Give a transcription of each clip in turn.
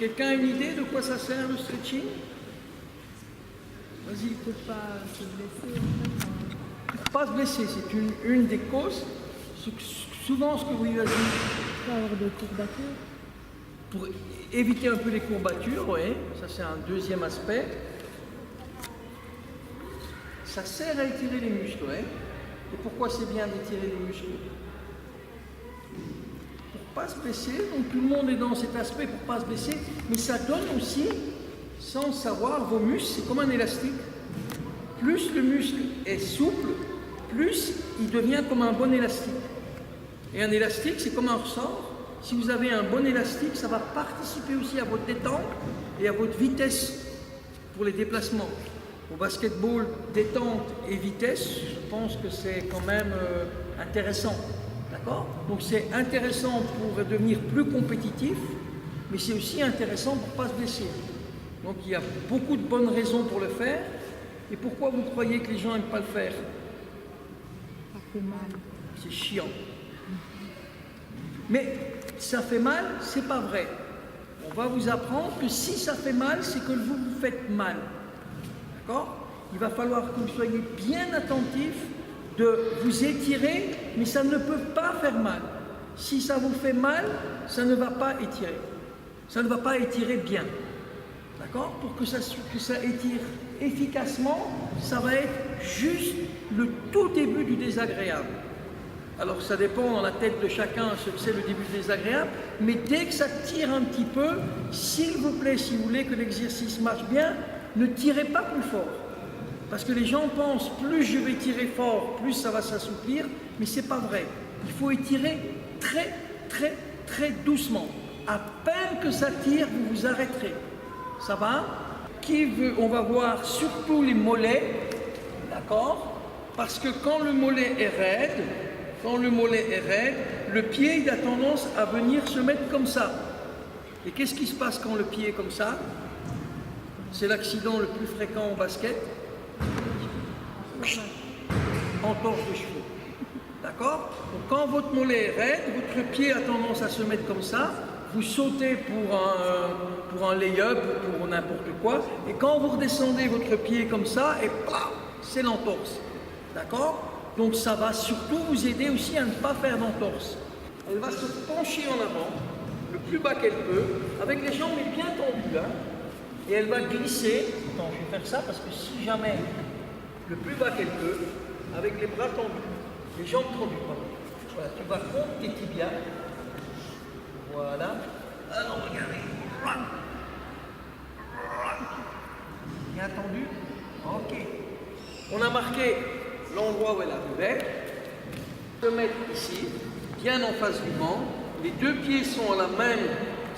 Quelqu'un a une idée de quoi ça sert le stretching? Vas-y. Pour pas se blesser, en fait. Pour pas se blesser, c'est une des causes. Souvent, ce que vous vas dire, Pas avoir de courbatures. pour éviter un peu les courbatures, oui, ça c'est un deuxième aspect. Ça sert à étirer les muscles, oui. Et pourquoi c'est bien d'étirer les muscles? Pour pas se blesser, donc tout le monde est dans cet aspect pour pas se blesser, mais ça donne aussi, sans savoir, vos muscles, c'est comme un élastique. Plus le muscle est souple, plus il devient comme un bon élastique. Et un élastique, c'est comme un ressort. Si vous avez un bon élastique, ça va participer aussi à votre détente et à votre vitesse pour les déplacements. Au basketball, détente et vitesse, je pense que c'est quand même intéressant. D'accord? Donc c'est intéressant pour devenir plus compétitif, mais c'est aussi intéressant pour ne pas se blesser. Donc il y a beaucoup de bonnes raisons pour le faire. Et pourquoi vous croyez que les gens n'aiment pas le faire? Ça fait mal. C'est chiant. Mais ça fait mal, c'est pas vrai. On va vous apprendre que si ça fait mal, c'est que vous vous faites mal. D'accord? Il va falloir que vous soyez bien attentif de vous étirer, mais ça ne peut pas faire mal. Si ça vous fait mal, ça ne va pas étirer. Ça ne va pas étirer bien. D'accord? Pour que ça étire efficacement, ça va être juste le tout début du désagréable. Alors ça dépend dans la tête de chacun ce que c'est le début du désagréable, mais dès que ça tire un petit peu, s'il vous plaît, si vous voulez que l'exercice marche bien, ne tirez pas plus fort. Parce que les gens pensent, plus je vais tirer fort, plus ça va s'assouplir, mais c'est pas vrai. Il faut étirer très, très, très doucement. À peine que ça tire, vous vous arrêterez. Ça va? On va voir surtout les mollets, d'accord? Parce que quand le mollet est raide, le pied il a tendance à venir se mettre comme ça. Et qu'est-ce qui se passe quand le pied est comme ça? C'est l'accident le plus fréquent au basket. Entorse de cheveux. D'accord? Donc quand votre mollet est raide, votre pied a tendance à se mettre comme ça. Vous sautez pour un lay-up ou pour n'importe quoi. Et quand vous redescendez votre pied comme ça, et c'est l'entorse. D'accord? Donc ça va surtout vous aider aussi à ne pas faire d'entorse. Elle va se pencher en avant, le plus bas qu'elle peut, avec les jambes bien tendues. Hein, et elle va glisser. Attends, je vais faire ça parce que si jamais, le plus bas qu'elle peut, avec les bras tendus, les jambes tendues. Voilà, tu vas contre tes tibias. Voilà. Alors regardez. Bien tendu. Ok. On a marqué l'endroit où elle arrivait. Se mettre ici, bien en face du banc. Les deux pieds sont à la même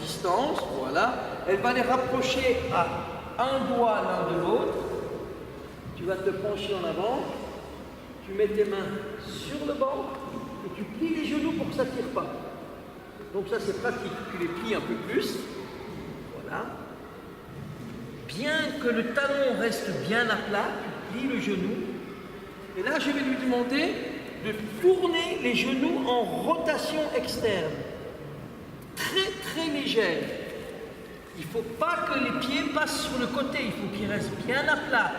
distance. Voilà. Elle va les rapprocher à un doigt l'un de l'autre. Tu vas te pencher en avant. Tu mets tes mains sur le banc et tu plies les genoux pour que ça ne tire pas. Donc ça c'est pratique, tu les plies un peu plus, voilà. Bien que le talon reste bien à plat, tu plies le genou. Et là je vais lui demander de tourner les genoux en rotation externe. Très très légère. Il ne faut pas que les pieds passent sur le côté, il faut qu'ils restent bien à plat.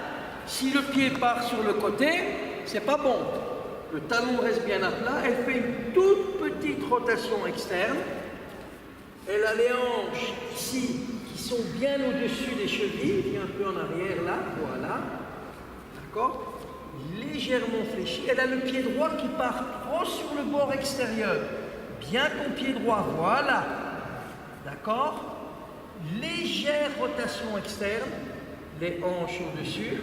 Si le pied part sur le côté, c'est pas bon. Le talon reste bien à plat, elle fait une toute petite rotation externe. Elle a les hanches ici qui sont bien au-dessus des chevilles, viens un peu en arrière là, voilà. D'accord? Légèrement fléchie. Elle a le pied droit qui part trop sur le bord extérieur. Bien ton pied droit, voilà. D'accord? Légère rotation externe, les hanches au-dessus.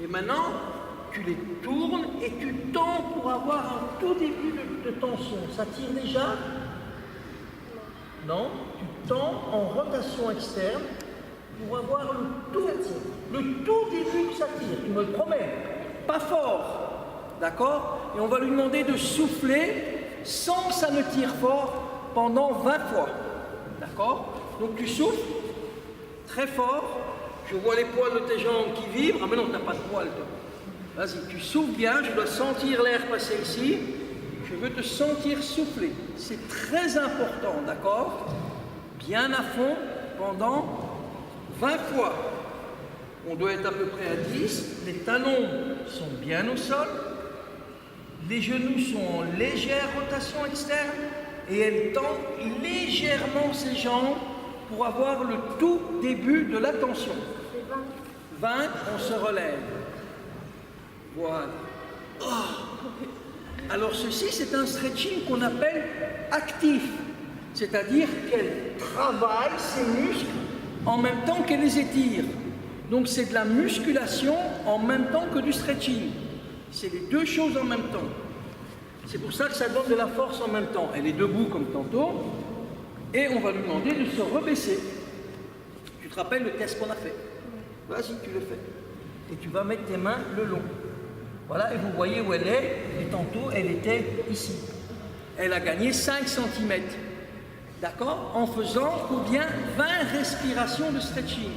Et maintenant, tu les tournes et tu tends pour avoir un tout début de tension. Ça tire déjà? Non? Tu tends en rotation externe pour avoir le tout début que ça tire. Tu me le promets. Pas fort. D'accord? Et on va lui demander de souffler sans que ça ne tire fort pendant 20 fois. D'accord? Donc tu souffles très fort. Je vois les poils de tes jambes qui vibrent. Ah mais non, tu n'as pas de poils toi. Vas-y, tu souffles bien, je dois sentir l'air passer ici. Je veux te sentir souffler. C'est très important, d'accord? Bien à fond. pendant 20 fois. On doit être à peu près à 10. Les talons sont bien au sol. Les genoux sont en légère rotation externe. Et elle tend légèrement ses jambes pour avoir le tout début de la tension. 20, on se relève. Voilà. Oh. Alors ceci, c'est un stretching qu'on appelle actif. C'est-à-dire qu'elle travaille ses muscles en même temps qu'elle les étire. Donc c'est de la musculation en même temps que du stretching. C'est les deux choses en même temps. C'est pour ça que ça donne de la force en même temps. Elle est debout comme tantôt, et on va lui demander de se rebaisser. Tu te rappelles le test qu'on a fait? Vas-y, tu le fais. Et tu vas mettre tes mains le long. Voilà, et vous voyez où elle est, et tantôt elle était ici. Elle a gagné 5 cm. D'accord? En faisant combien? 20 respirations de stretching.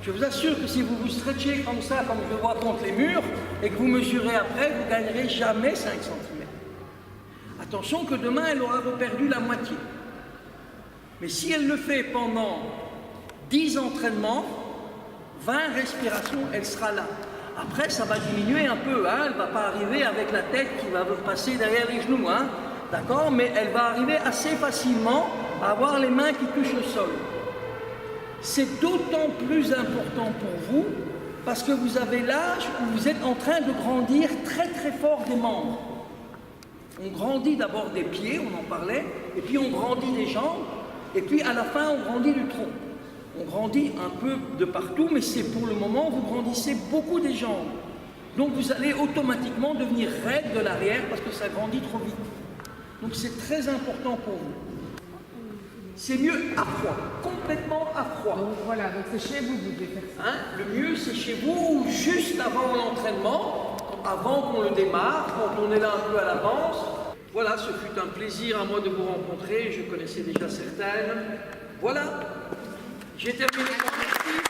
Je vous assure que si vous vous stretchez comme ça, comme je le vois contre les murs, et que vous mesurez après, vous ne gagnerez jamais 5 cm. Attention que demain, elle aura perdu la moitié. Mais si elle le fait pendant 10 entraînements, 20 respirations, elle sera là. Après, ça va diminuer un peu. Hein, elle ne va pas arriver avec la tête qui va passer derrière les genoux. Hein, d'accord? Mais elle va arriver assez facilement à avoir les mains qui touchent le sol. C'est d'autant plus important pour vous parce que vous avez l'âge où vous êtes en train de grandir très très fort des membres. On grandit d'abord des pieds, on en parlait, et puis on grandit des jambes, et puis à la fin on grandit du tronc. On grandit un peu de partout, mais c'est pour le moment, vous grandissez beaucoup des jambes. Donc vous allez automatiquement devenir raide de l'arrière parce que ça grandit trop vite. Donc c'est très important pour vous. C'est mieux à froid, complètement à froid. Donc voilà, donc c'est chez vous que vous devez faire ça. Hein, le mieux c'est chez vous ou juste avant l'entraînement, avant qu'on le démarre, quand on est là un peu à l'avance. Voilà, ce fut un plaisir à moi de vous rencontrer, je connaissais déjà certaines. Voilà, j'ai terminé mon exercice.